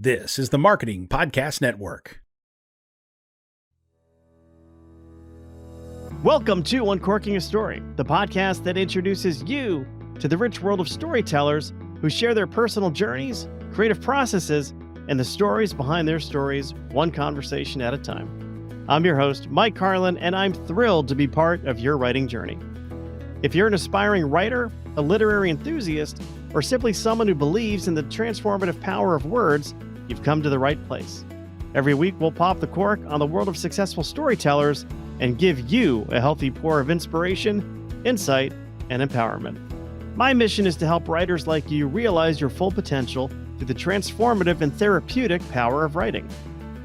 This is the Marketing Podcast Network. Welcome to Uncorking a Story, the podcast that introduces you to the rich world of storytellers who share their personal journeys, creative processes, and the stories behind their stories, one conversation at a time. I'm your host, Mike Carlin, and I'm thrilled to be part of your writing journey. If you're an aspiring writer, a literary enthusiast, or simply someone who believes in the transformative power of words, you've come to the right place. Every week, we'll pop the cork on the world of successful storytellers and give you a healthy pour of inspiration, insight, and empowerment. My mission is to help writers like you realize your full potential through the transformative and therapeutic power of writing.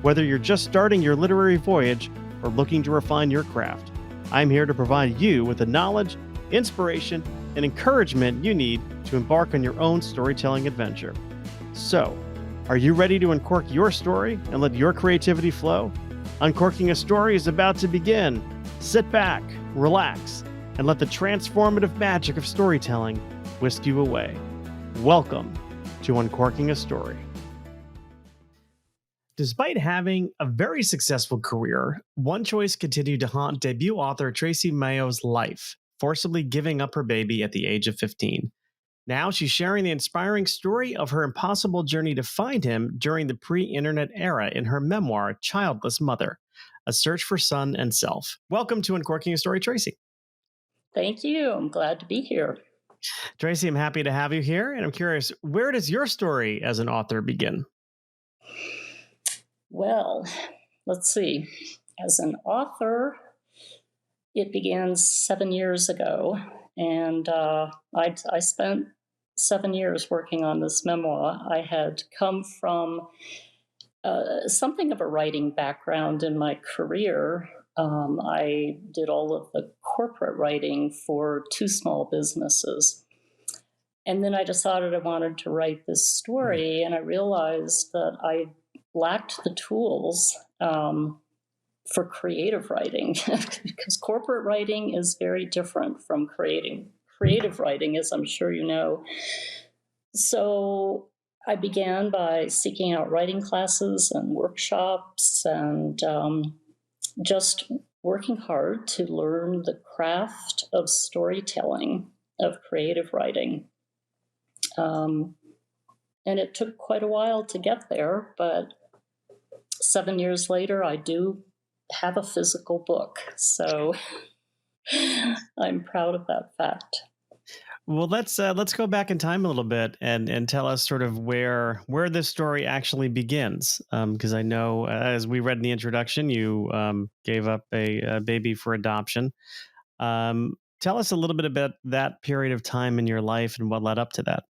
Whether you're just starting your literary voyage or looking to refine your craft, I'm here to provide you with the knowledge, inspiration, and encouragement you need to embark on your own storytelling adventure. So, are you ready to uncork your story and let your creativity flow? Uncorking a Story is about to begin. Sit back, relax, and let the transformative magic of storytelling whisk you away. Welcome to Uncorking a Story. Despite having a very successful career, one choice continued to haunt debut author Tracy Mayo's life, forcibly giving up her baby at the age of 15. Now she's sharing the inspiring story of her impossible journey to find him during the pre-internet era in her memoir, Childless Mother, A Search for Son and Self. Welcome to Uncorking a Story, Tracy. Thank you. I'm glad to be here. Tracy, I'm happy to have you here, and I'm curious, where does your story as an author begin? Well, let's see. As an author, it began 7 years ago, and I spent 7 years working on this memoir. I had come from something of a writing background in my career. I did all of the corporate writing for 2 small businesses. And then I decided I wanted to write this story, and I realized that I lacked the tools for creative writing because corporate writing is very different from creative writing, as I'm sure you know. So I began by seeking out writing classes and workshops and just working hard to learn the craft of storytelling, of creative writing. And it took quite a while to get there, but 7 years later, I do have a physical book. So I'm proud of that fact. Well, let's go back in time a little bit and tell us sort of where this story actually begins. Because I know, as we read in the introduction, you gave up a baby for adoption. Tell us a little bit about that period of time in your life and what led up to that.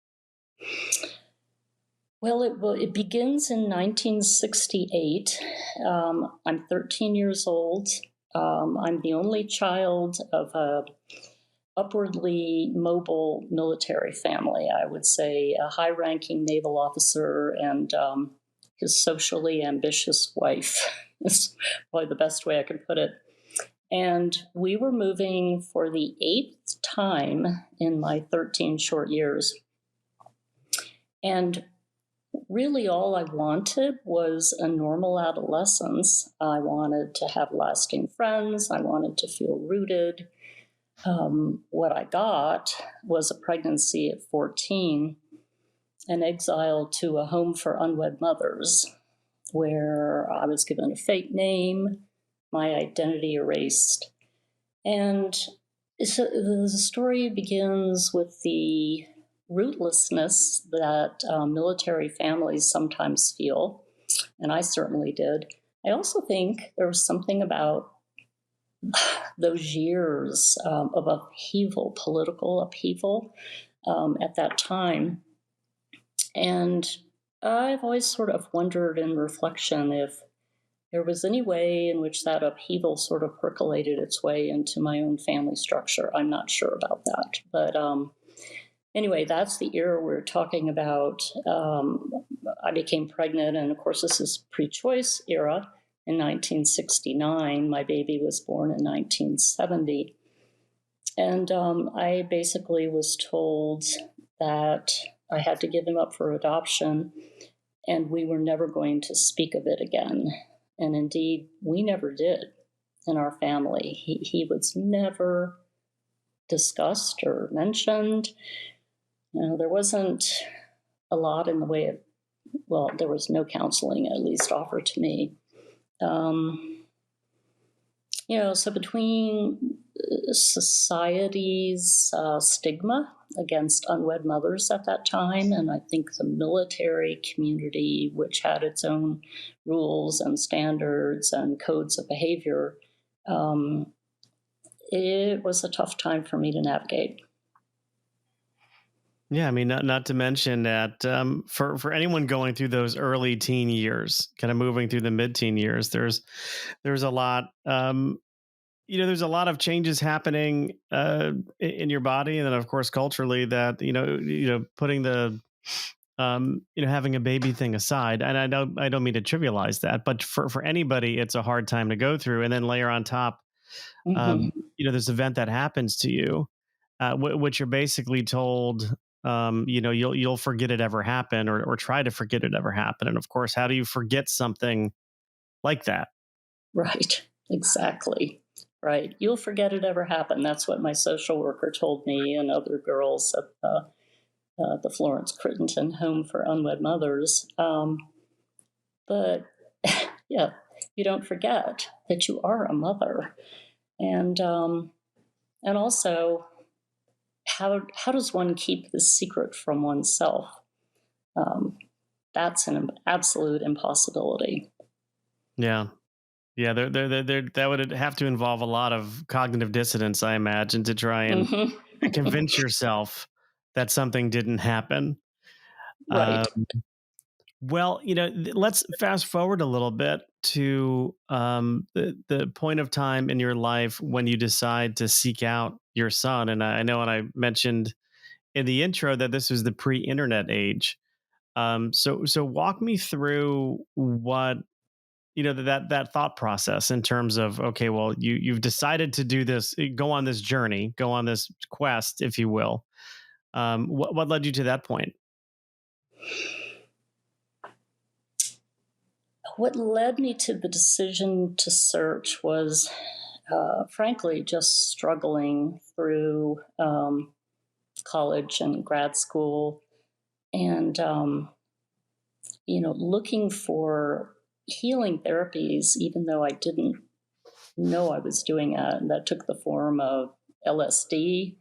Well, it begins in 1968. I'm 13 years old. I'm the only child of a upwardly mobile military family. I would say a high-ranking naval officer and his socially ambitious wife is probably the best way I can put it. And we were moving for the 8th time in my 13 short years. And really all I wanted was a normal adolescence. I wanted to have lasting friends. I wanted to feel rooted. What I got was a pregnancy at 14, an exile to a home for unwed mothers, where I was given a fake name, my identity erased. And so the story begins with the rootlessness that military families sometimes feel, and I certainly did. I also think there was something about those years of upheaval, political upheaval at that time. And I've always sort of wondered in reflection if there was any way in which that upheaval sort of percolated its way into my own family structure. I'm not sure about that. But anyway, that's the era we're talking about. I became pregnant, and of course, this is pre-choice era. In 1969, my baby was born in 1970. And I basically was told that I had to give him up for adoption and we were never going to speak of it again. And indeed, we never did in our family. He was never discussed or mentioned. There wasn't a lot in the way of, well, there was no counseling at least offered to me. So between society's stigma against unwed mothers at that time, and I think the military community, which had its own rules and standards and codes of behavior, it was a tough time for me to navigate. Yeah, I mean, not to mention that for anyone going through those early teen years, kind of moving through the mid-teen years, there's a lot. There's a lot of changes happening in your body, and then of course culturally that putting the having a baby thing aside, and I don't mean to trivialize that, but for anybody, it's a hard time to go through, and then layer on top, Hmm. this event that happens to you, which you're basically told, you'll forget it ever happened, or try to forget it ever happened, and of course, how do you forget something like that? Right, exactly. Right. You'll forget it ever happened. That's what my social worker told me and other girls at the Florence Crittenton Home for Unwed Mothers. But yeah, you don't forget that you are a mother, and also how does one keep the secret from oneself? Um, that's an absolute impossibility. Yeah. Yeah, that would have to involve a lot of cognitive dissonance, I imagine, to try and Hmm. convince yourself that something didn't happen. Right. Um, well, let's fast forward a little bit to the point of time in your life when you decide to seek out your son. And I know, and I mentioned in the intro that this was the pre-internet age. So walk me through what that thought process in terms of, okay, well, you've decided to do this, go on this journey, go on this quest, if you will. What led you to that point? What led me to the decision to search was, frankly, just struggling through college and grad school, and looking for healing therapies, even though I didn't know I was doing it. And that took the form of LSD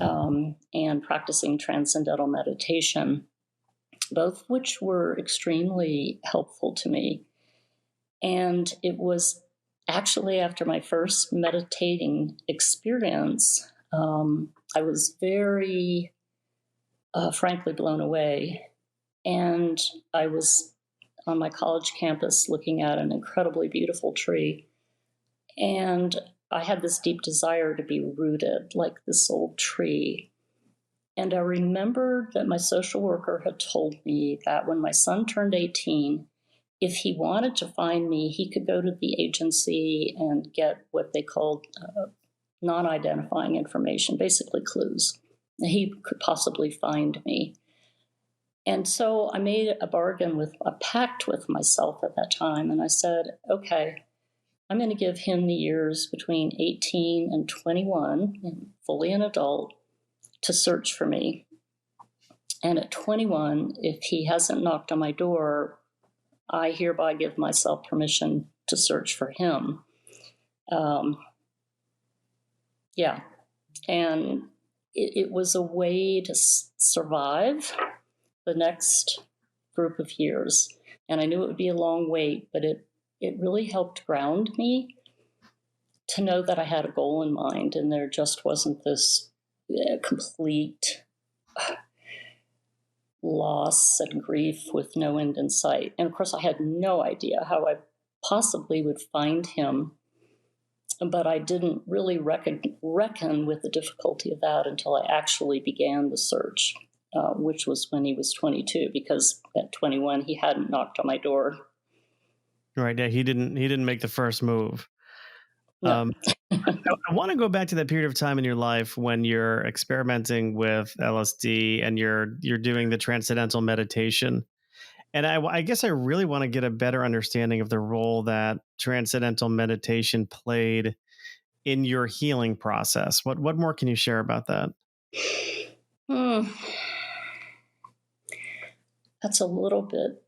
and practicing transcendental meditation, both which were extremely helpful to me. And it was actually after my first meditating experience, I was very, frankly, blown away. And I was on my college campus looking at an incredibly beautiful tree. And I had this deep desire to be rooted like this old tree. And I remembered that my social worker had told me that when my son turned 18, if he wanted to find me, he could go to the agency and get what they called non identifying information, basically clues. He could possibly find me. And so I made a pact with myself at that time. And I said, okay, I'm going to give him the years between 18 and 21, and fully an adult, to search for me. And at 21, if he hasn't knocked on my door, I hereby give myself permission to search for him. Yeah. And it was a way to survive the next group of years. And I knew it would be a long wait, but it really helped ground me to know that I had a goal in mind and there just wasn't this complete loss and grief with no end in sight. And of course, I had no idea how I possibly would find him, but I didn't really reckon with the difficulty of that until I actually began the search, which was when he was 22, because at 21, he hadn't knocked on my door. Right. Yeah. He didn't make the first move. No. Um, I want to go back to that period of time in your life when you're experimenting with LSD and you're doing the transcendental meditation. And I guess I really want to get a better understanding of the role that transcendental meditation played in your healing process. What more can you share about that? Hmm, that's a little bit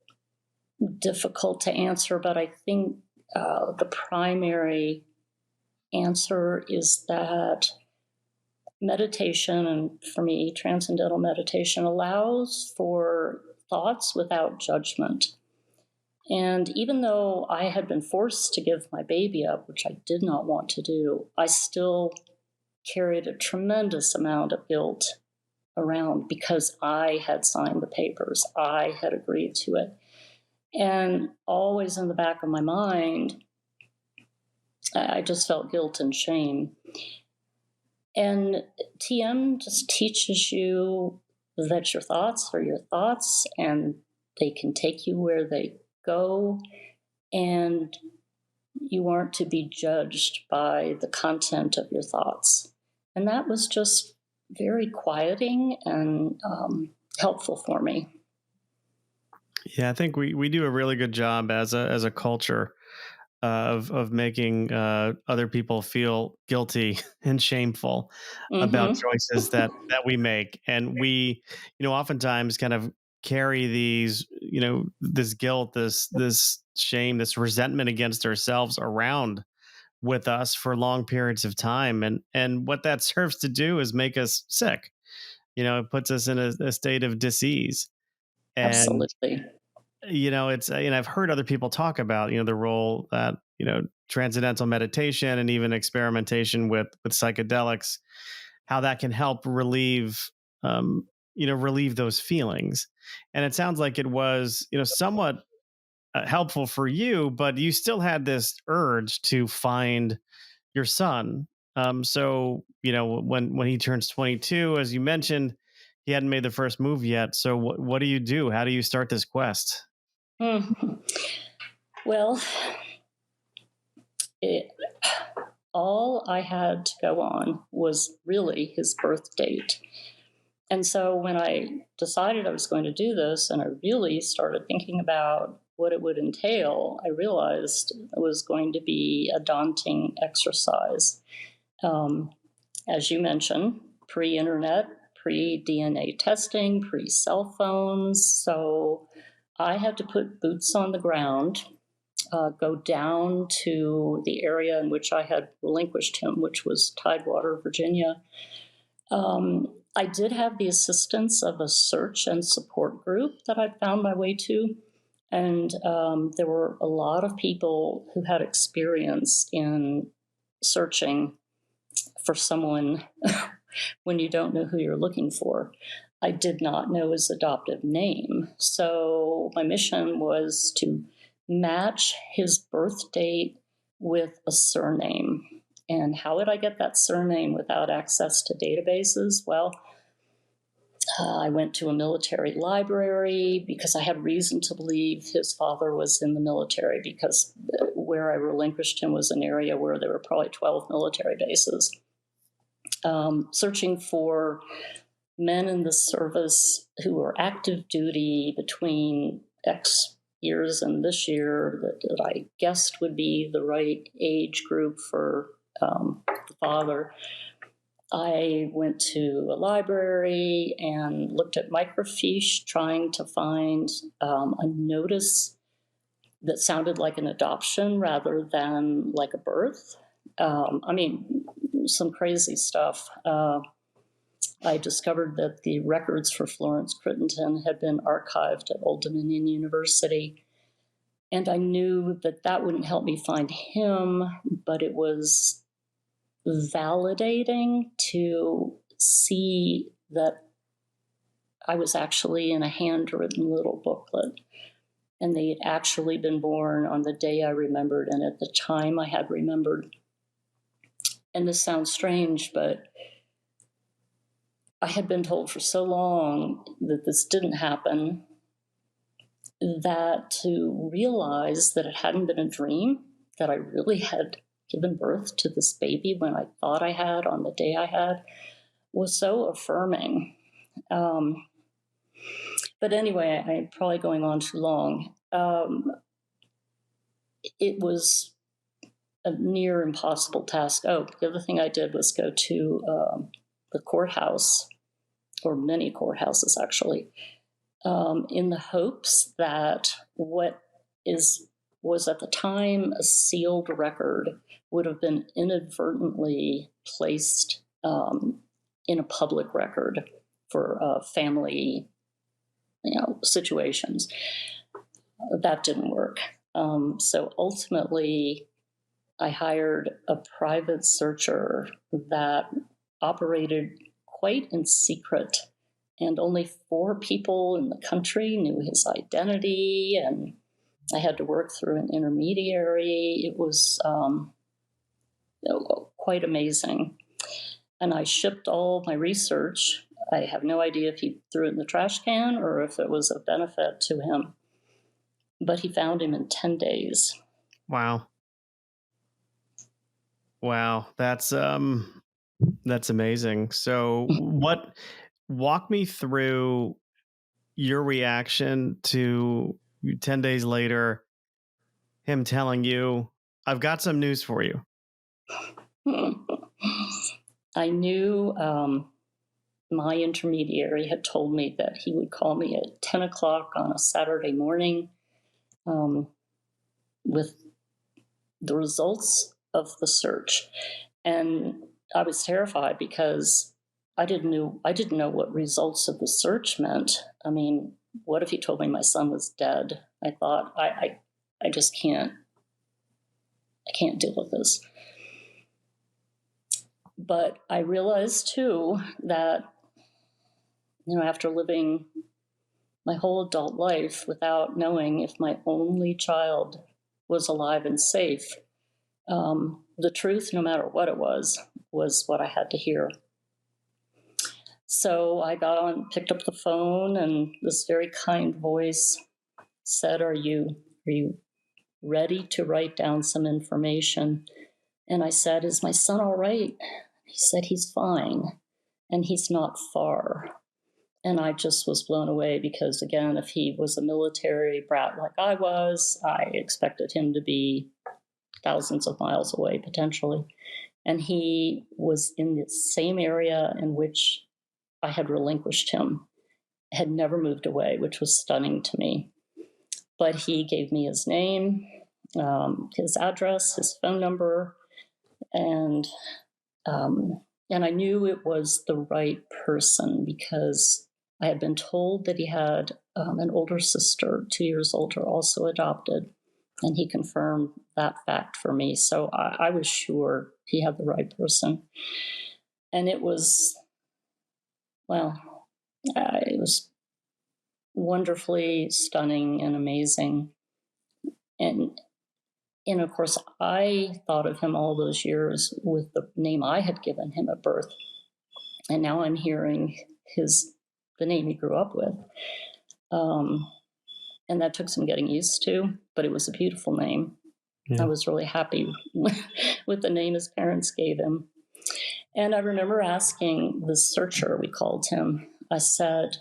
difficult to answer, but I think the primary answer is that meditation, and for me, transcendental meditation, allows for thoughts without judgment. And even though I had been forced to give my baby up, which I did not want to do, I still carried a tremendous amount of guilt around because I had signed the papers, I had agreed to it. And always in the back of my mind, I just felt guilt and shame. And TM just teaches you that your thoughts are your thoughts and they can take you where they go, and you aren't to be judged by the content of your thoughts. And that was just very quieting and helpful for me. Yeah, I think we do a really good job as a culture of making other people feel guilty and shameful about Mm-hmm. choices that we make, and we, oftentimes kind of carry these, this guilt, this shame, this resentment against ourselves around with us for long periods of time, and what that serves to do is make us sick. It puts us in a state of disease, and Absolutely. it's I've heard other people talk about the role that transcendental meditation and even experimentation with psychedelics, how that can help relieve those feelings. And it sounds like it was somewhat helpful for you, but you still had this urge to find your son. So when he turns 22, as you mentioned, he hadn't made the first move yet. So what do you do? How do you start this quest? Mhm. Well, it, all I had to go on was really his birth date. And so when I decided I was going to do this and I really started thinking about what it would entail, I realized it was going to be a daunting exercise. Um, as you mentioned, pre internet, pre DNA testing, pre cell phones. So I had to put boots on the ground, go down to the area in which I had relinquished him, which was Tidewater, Virginia. I did have the assistance of a search and support group that I'd found my way to. And there were a lot of people who had experience in searching for someone when you don't know who you're looking for. I did not know his adoptive name. So my mission was to match his birth date with a surname. And how would I get that surname without access to databases? Well, I went to a military library because I had reason to believe his father was in the military, because where I relinquished him was an area where there were probably 12 military bases. Searching for men in the service who were active duty between X years and this year that I guessed would be the right age group for the father. I went to a library and looked at microfiche, trying to find a notice that sounded like an adoption rather than like a birth. Some crazy stuff. I discovered that the records for Florence Crittenton had been archived at Old Dominion University. And I knew that that wouldn't help me find him, but it was validating to see that I was actually in a handwritten little booklet. And they had actually been born on the day I remembered and at the time I had remembered. And this sounds strange, but I had been told for so long that this didn't happen, that to realize that it hadn't been a dream, that I really had given birth to this baby when I thought I had on the day I had, was so affirming. But anyway, I'm probably going on too long. It was a near impossible task. Oh, the other thing I did was go to the courthouse, or many courthouses actually, in the hopes that what was at the time a sealed record would have been inadvertently placed in a public record for family, situations. That didn't work. So ultimately, I hired a private searcher that operated quite in secret, and only 4 people in the country knew his identity, and I had to work through an intermediary. It was quite amazing. And I shipped all my research. I have no idea if he threw it in the trash can or if it was of benefit to him. But he found him in 10 days. Wow. Wow. That's amazing. So walk me through your reaction to 10 days later, him telling you, I've got some news for you. I knew my intermediary had told me that he would call me at 10 o'clock on a Saturday morning with the results of the search. And I was terrified because I didn't know what results of the search meant. I mean, what if he told me my son was dead? I thought, I just can't deal with this. But I realized too that, after living my whole adult life without knowing if my only child was alive and safe, the truth, no matter what it was what I had to hear. So I got on, picked up the phone, and this very kind voice said, Are you ready to write down some information? And I said, Is my son all right? He said, He's fine, and he's not far. And I just was blown away because, again, if he was a military brat like I was, I expected him to be thousands of miles away, potentially. And he was in the same area in which I had relinquished him, had never moved away, which was stunning to me. But he gave me his name, his address, his phone number, and I knew it was the right person because I had been told that he had an older sister, 2 years older, also adopted, and he confirmed that fact for me. So I was sure he had the right person. And it was, it was wonderfully stunning and amazing. And of course, I thought of him all those years with the name I had given him at birth. And now I'm hearing the name he grew up with. And that took some getting used to, but it was a beautiful name. Yeah. I was really happy with the name his parents gave him. And I remember asking the searcher, we called him, I said,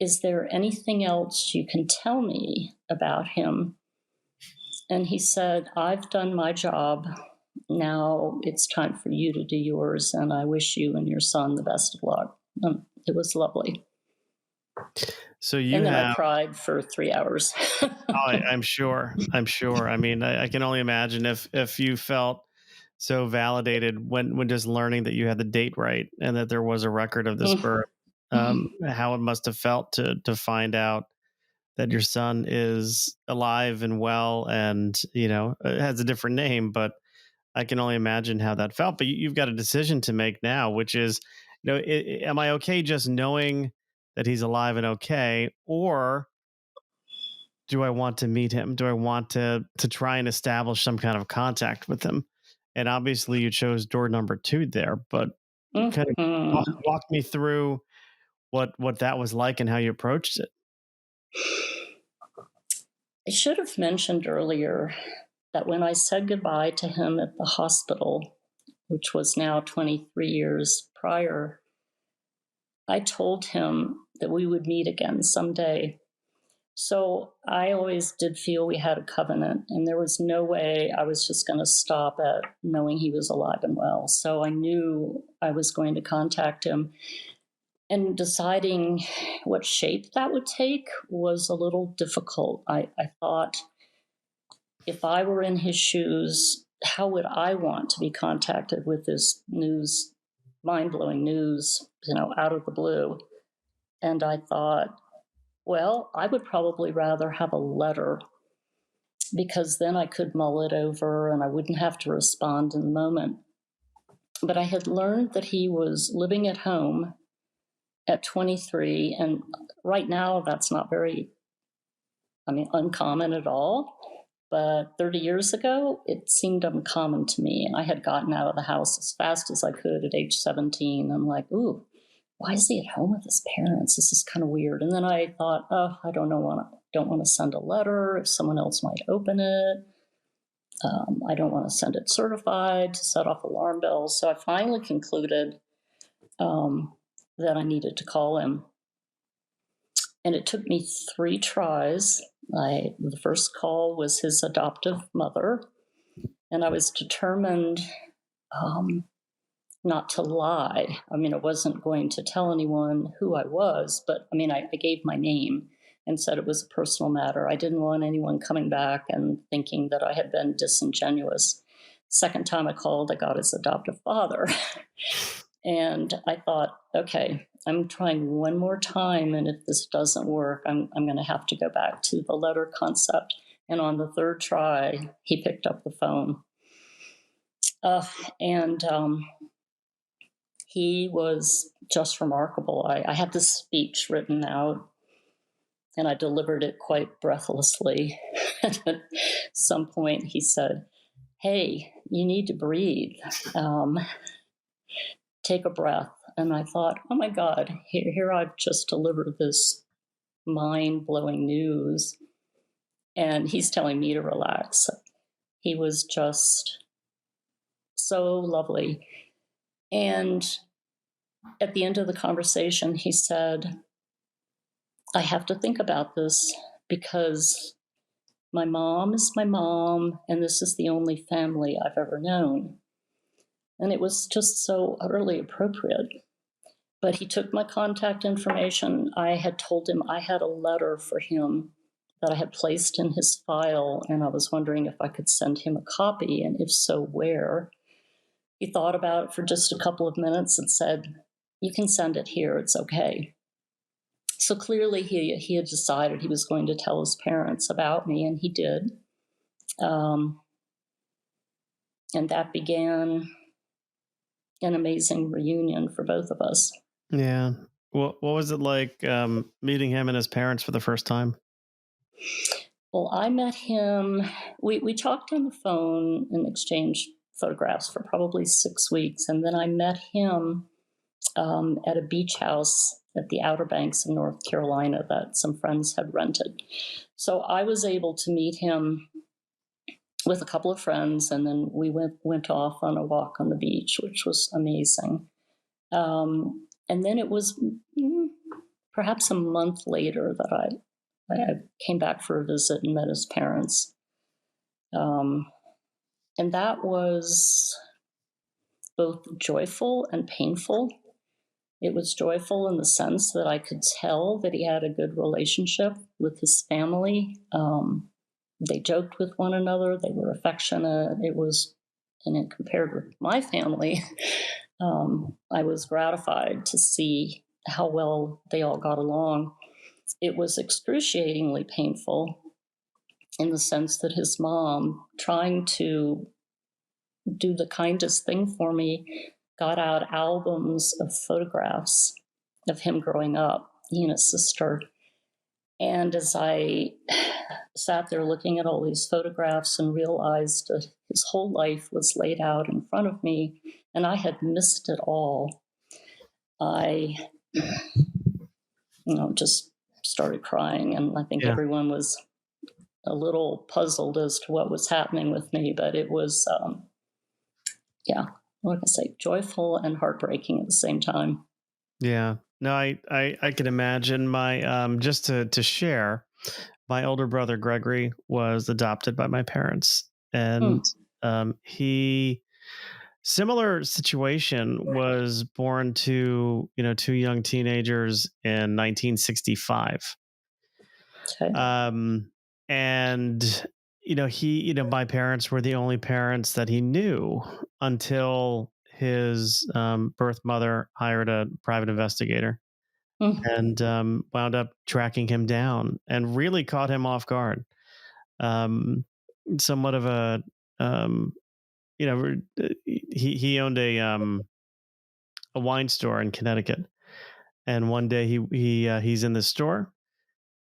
Is there anything else you can tell me about him? And he said, I've done my job. Now it's time for you to do yours. And I wish you and your son the best of luck. It was lovely. So I cried for 3 hours. I'm sure. I mean, I can only imagine if you felt so validated when just learning that you had the date right and that there was a record of this birth, how it must have felt to find out that your son is alive and well and, it has a different name, but I can only imagine how that felt. But you've got a decision to make now, which is, am I okay just knowing that he's alive and okay, or do I want to meet him? Do I want to try and establish some kind of contact with him? And obviously you chose door number 2 there, but kind of walk me through what that was like and how you approached it. I should have mentioned earlier that when I said goodbye to him at the hospital, which was now 23 years prior, I told him that we would meet again someday. So I always did feel we had a covenant, and there was no way I was just going to stop at knowing he was alive and well. So I knew I was going to contact him. And deciding what shape that would take was a little difficult. I thought, if I were in his shoes, how would I want to be contacted with this news, mind-blowing news, out of the blue? And I thought, well, I would probably rather have a letter, because then I could mull it over and I wouldn't have to respond in the moment. But I had learned that he was living at home at 23, and right now that's not very, uncommon at all. But 30 years ago, it seemed uncommon to me. And I had gotten out of the house as fast as I could at age 17. I'm like, ooh, why is he at home with his parents? This is kind of weird. And then I thought, oh, I don't want to send a letter if someone else might open it. I don't want to send it certified to set off alarm bells. So I finally concluded that I needed to call him. And it took me 3 tries. The first call was his adoptive mother, and I was determined not to lie. I wasn't going to tell anyone who I was, but I gave my name and said it was a personal matter. I didn't want anyone coming back and thinking that I had been disingenuous. Second time I called, I got his adoptive father. And I thought, okay, I'm trying one more time, and if this doesn't work, I'm going to have to go back to the letter concept. And on the 3rd try, he picked up the phone. And he was just remarkable. I had this speech written out, and I delivered it quite breathlessly. At some point, he said, hey, you need to breathe. Take a breath. And I thought, oh my God, here I've just delivered this mind-blowing news, and he's telling me to relax. He was just so lovely. And at the end of the conversation, he said, I have to think about this, because my mom is my mom, and this is the only family I've ever known. And it was just so utterly appropriate. But he took my contact information. I had told him I had a letter for him that I had placed in his file, and I was wondering if I could send him a copy, and if so, where. He thought about it for just a couple of minutes and said, you can send it here, it's okay. So clearly he had decided he was going to tell his parents about me, and he did. And that began an amazing reunion for both of us. Yeah. What was it like meeting him and his parents for the first time? Well, I met him. We talked on the phone and exchanged photographs for probably 6 weeks. And then I met him at a beach house at the Outer Banks of North Carolina that some friends had rented. So I was able to meet him with a couple of friends, and then we went off on a walk on the beach, which was amazing. And then it was perhaps a month later that I came back for a visit and met his parents. And that was both joyful and painful. It was joyful in the sense that I could tell that he had a good relationship with his family. They joked with one another. They were affectionate. And compared with my family, I was gratified to see how well they all got along. It was excruciatingly painful in the sense that his mom, trying to do the kindest thing for me, got out albums of photographs of him growing up, he and his sister. And as I sat there looking at all these photographs and realized that his whole life was laid out in front of me, and I had missed it all, I, just started crying. And I think everyone was a little puzzled as to what was happening with me, but it was, what can I say, joyful and heartbreaking at the same time. Yeah. No, I can imagine my just to share, my older brother Gregory was adopted by my parents, and Mm. he similar situation, was born to two young teenagers in 1965. Okay. Um, and my parents were the only parents that he knew until his birth mother hired a private investigator Mm. and wound up tracking him down and really caught him off guard. Um, Somewhat of a he owned a wine store in Connecticut, and one day he's in the store,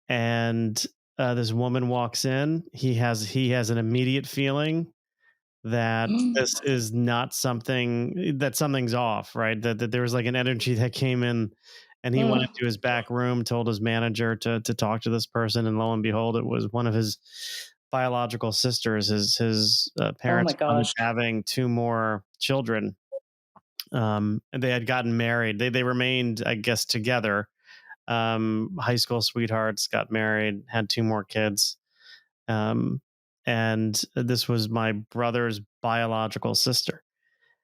and this woman walks in. He has an immediate feeling that Mm. this is not something that something's off, right? That there was like an energy that came in, and he went Mm. into his back room, told his manager to talk to this person, and lo and behold, it was one of his biological sisters. His Oh my parents wound up gosh. having two more children, and they had gotten married. They remained, I guess, together. High school sweethearts, got married, had two more kids. Um, and this was my brother's biological sister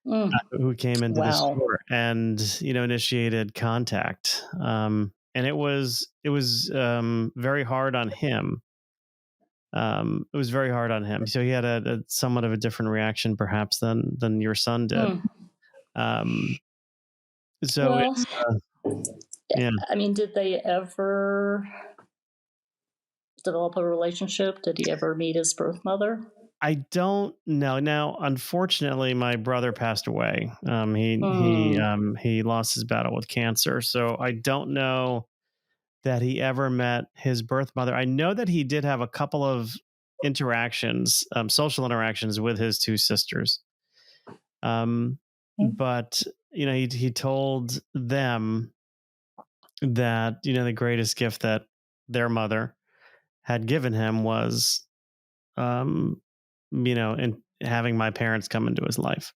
Mm. who came into the Wow. store and initiated contact. And it was very hard on him. It was very hard on him. So he had a somewhat of a different reaction, perhaps, than your son did. Mm. Um, so Well, it's yeah. I mean, did they ever develop a relationship? Did he ever meet his birth mother? I don't know. Now, unfortunately, my brother passed away. Mm. He lost his battle with cancer, so I don't know that he ever met his birth mother. I know that he did have a couple of interactions, social interactions with his two sisters. Um, but he told them that the greatest gift that their mother had given him was and having my parents come into his life,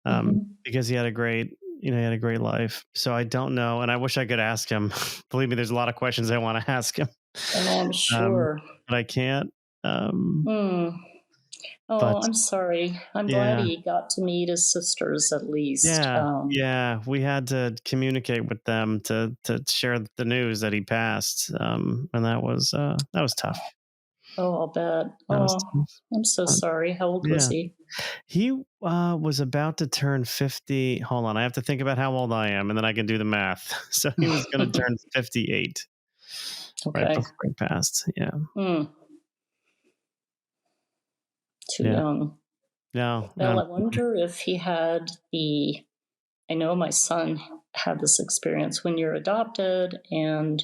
Mhm. because he had a great life. So I don't know, and I wish I could ask him. Believe me, there's a lot of questions I want to ask him, Oh, I'm um, sure. but I can't. Um, Mm. but Oh, I'm sorry. I'm glad yeah, he got to meet his sisters at least. yeah, we had to communicate with them to share the news that he passed, and that was tough. Oh, I'll bet. That was Oh, tough. I'm so But, sorry. How old was yeah. he? He was about to turn 50. Hold on, I have to think about how old I am, and then I can do the math. So he was going to turn 58 right Okay. before he passed. Yeah, Mm, too yeah. young. No, Well, no, I wonder if he had the. I know my son had this experience when you're adopted and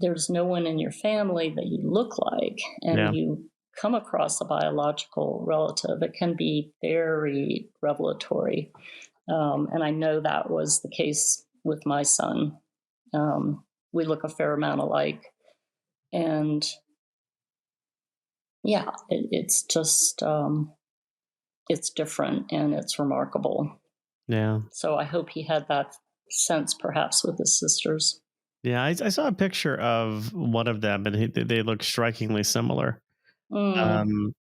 there's no one in your family that you look like, and yeah, you come across a biological relative. It can be very revelatory. And I know that was the case with my son. We look a fair amount alike. And yeah, it's just, it's different and it's remarkable. yeah, So I hope he had that sense perhaps with his sisters. yeah. I saw a picture of one of them, and they look strikingly similar. Mm,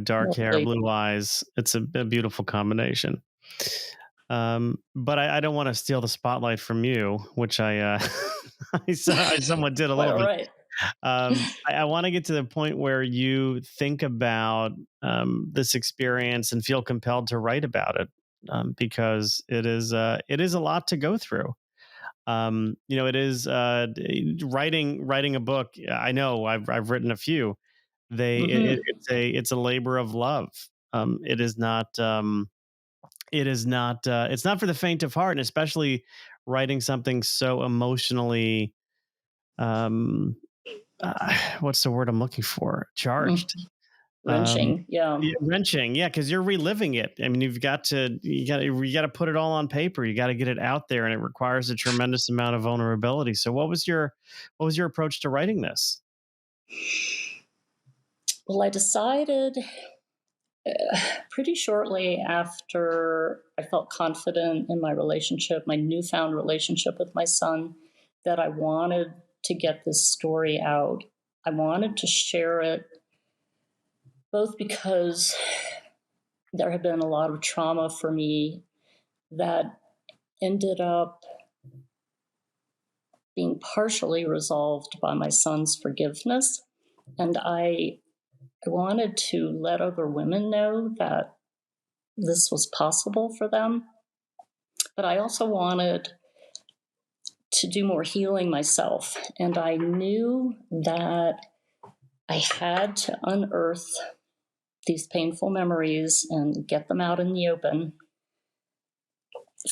Dark hair, lovely. blue eyes. It's a beautiful combination. But I don't want to steal the spotlight from you, which I somewhat did a Quite little all bit. right. I want to get to the point where you think about this experience and feel compelled to write about it, because it is a lot to go through. It is writing a book. I know I've written a few. Hmm. It's a labor of love. It is not. It's not for the faint of heart, and especially writing something so emotionally. Um, what's the word I'm looking for? Charged. Um, Wrenching. Yeah. yeah, wrenching. Yeah, because you're reliving it. I mean, you got to put it all on paper. You got to get it out there, and it requires a tremendous amount of vulnerability. So, what was your approach to writing this? Well, I decided pretty shortly after I felt confident in my relationship, my newfound relationship with my son, that I wanted to get this story out. I wanted to share it both because there had been a lot of trauma for me that ended up being partially resolved by my son's forgiveness. And I wanted to let other women know that this was possible for them. But I also wanted to do more healing myself. And I knew that I had to unearth these painful memories and get them out in the open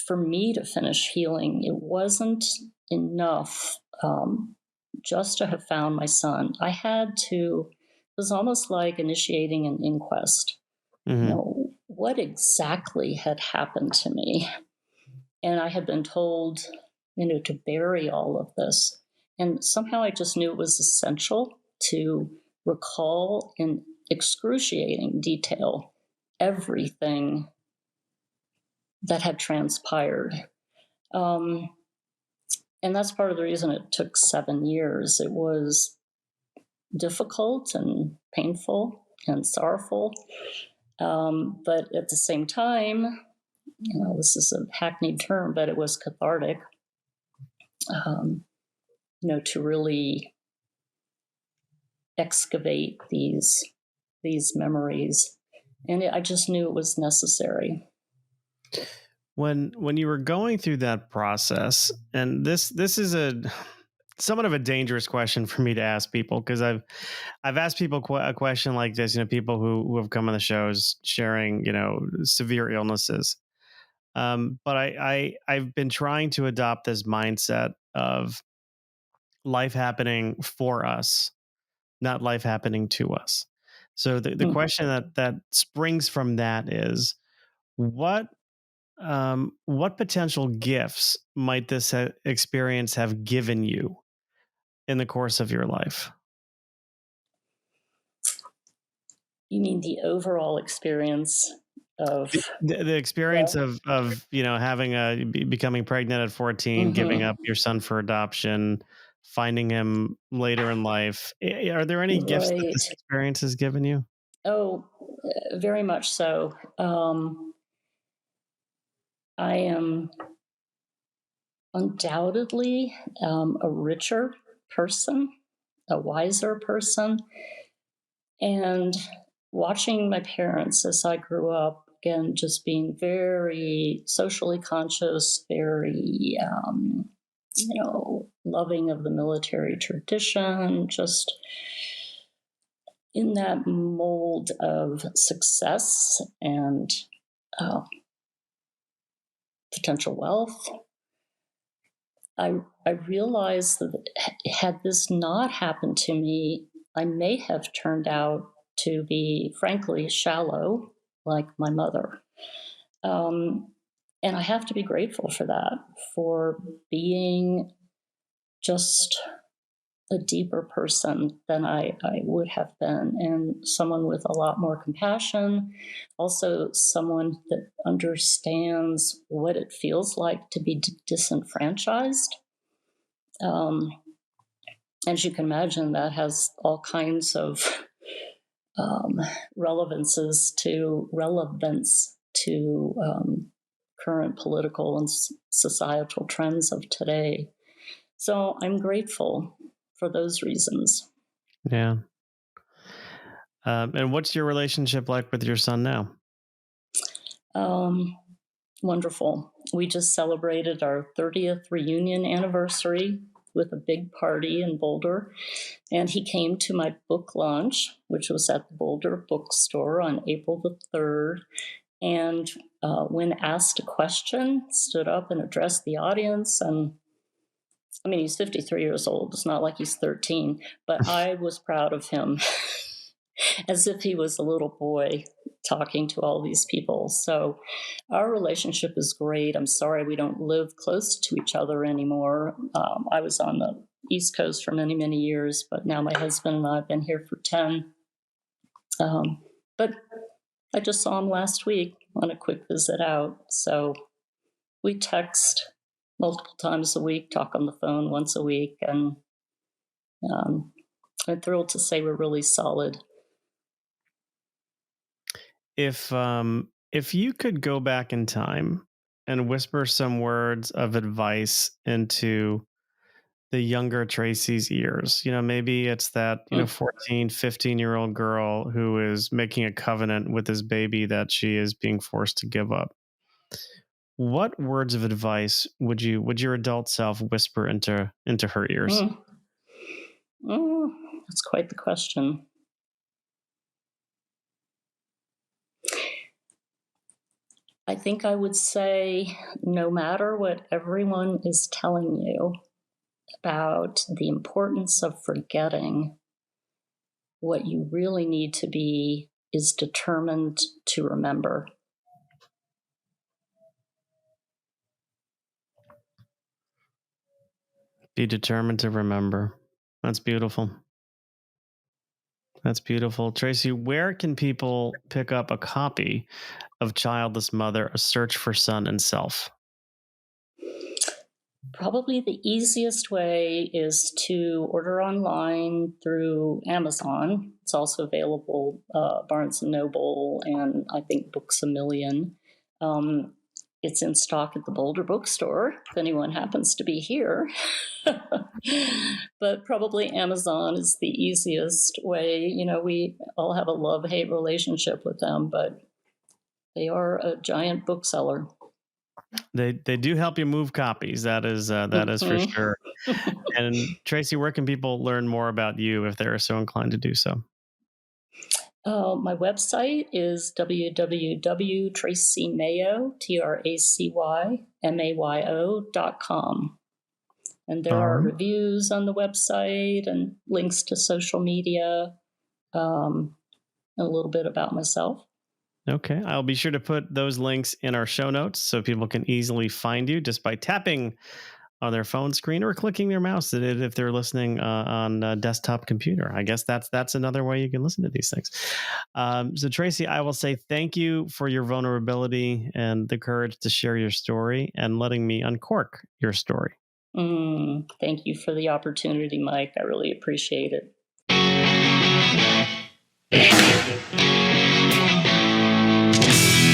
for me to finish healing. It wasn't enough just to have found my son. I had to, it was almost like initiating an inquest. Mm-hmm. You know, what exactly had happened to me? And I had been told, to bury all of this. And somehow I just knew it was essential to recall in excruciating detail everything that had transpired. And that's part of the reason it took 7 years. It was difficult and painful and sorrowful. But at the same time, this is a hackneyed term, but it was cathartic, to really excavate these memories. And I just knew it was necessary. When you were going through that process, and this is somewhat of a dangerous question for me to ask people, because I've asked people a question like this, people who have come on the shows sharing, severe illnesses. But I've been trying to adopt this mindset of life happening for us, not life happening to us. So the question that springs from that is, what potential gifts might this experience have given you in the course of your life? You mean the overall experience of the experience of having becoming pregnant at 14, giving up your son for adoption, finding him later in life? Are there any gifts that this Right. experience has given you? Oh, very much so. I am undoubtedly a richer person, a wiser person. And watching my parents as I grew up, again, just being very socially conscious, very, loving of the military tradition, just in that mold of success and potential wealth. I realized that had this not happened to me, I may have turned out to be, frankly, shallow, like my mother. And I have to be grateful for that, for being just a deeper person than I would have been, and someone with a lot more compassion, also someone that understands what it feels like to be disenfranchised. As you can imagine, that has all kinds of relevance to current political and societal trends of today. So I'm grateful for those reasons. Yeah. And what's your relationship like with your son now? Wonderful. We just celebrated our 30th reunion anniversary with a big party in Boulder. And he came to my book launch, which was at the Boulder bookstore on April the 3rd. And when asked a question, stood up and addressed the audience. And I mean, he's 53 years old. It's not like he's 13, but I was proud of him as if he was a little boy talking to all these people. So our relationship is great. I'm sorry we don't live close to each other anymore. I was on the East Coast for many, many years, but now my husband and I have been here for 10. But I just saw him last week on a quick visit out. So we text multiple times a week, talk on the phone once a week, and I'm thrilled to say we're really solid. If you could go back in time and whisper some words of advice into the younger Tracy's ears, maybe it's that, 14, 15-year-old girl who is making a covenant with this baby that she is being forced to give up. What words of advice would your adult self whisper into her ears? That's quite the question. I think I would say, no matter what everyone is telling you about the importance of forgetting, what you really need to be is determined to remember. Be determined to remember. That's beautiful. That's beautiful. Tracy, where can people pick up a copy of Childless Mother, A Search for Son and Self? Probably the easiest way is to order online through Amazon. It's also available Barnes & Noble and I think Books A Million. It's in stock at the Boulder Bookstore, if anyone happens to be here. But probably Amazon is the easiest way. We all have a love-hate relationship with them, but they are a giant bookseller. They do help you move copies. That is for sure. And Tracy, where can people learn more about you if they're so inclined to do so? My website is www.tracymayo, TracyMayo.com. And there are reviews on the website and links to social media, and a little bit about myself. Okay. I'll be sure to put those links in our show notes so people can easily find you just by tapping on their phone screen or clicking their mouse if they're listening on a desktop computer. I guess that's another way you can listen to these things. So Tracy, I will say thank you for your vulnerability and the courage to share your story and letting me uncork your story. Thank you for the opportunity, Mike. I really appreciate it.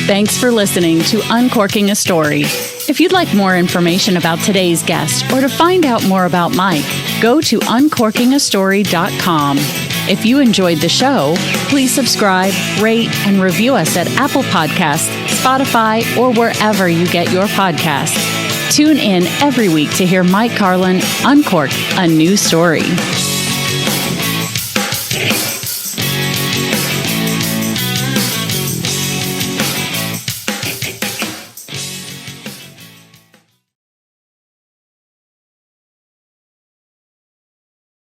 Thanks for listening to Uncorking a Story. If you'd like more information about today's guest or to find out more about Mike, go to uncorkingastory.com. If you enjoyed the show, please subscribe, rate, and review us at Apple Podcasts, Spotify, or wherever you get your podcasts. Tune in every week to hear Mike Carlin uncork a new story.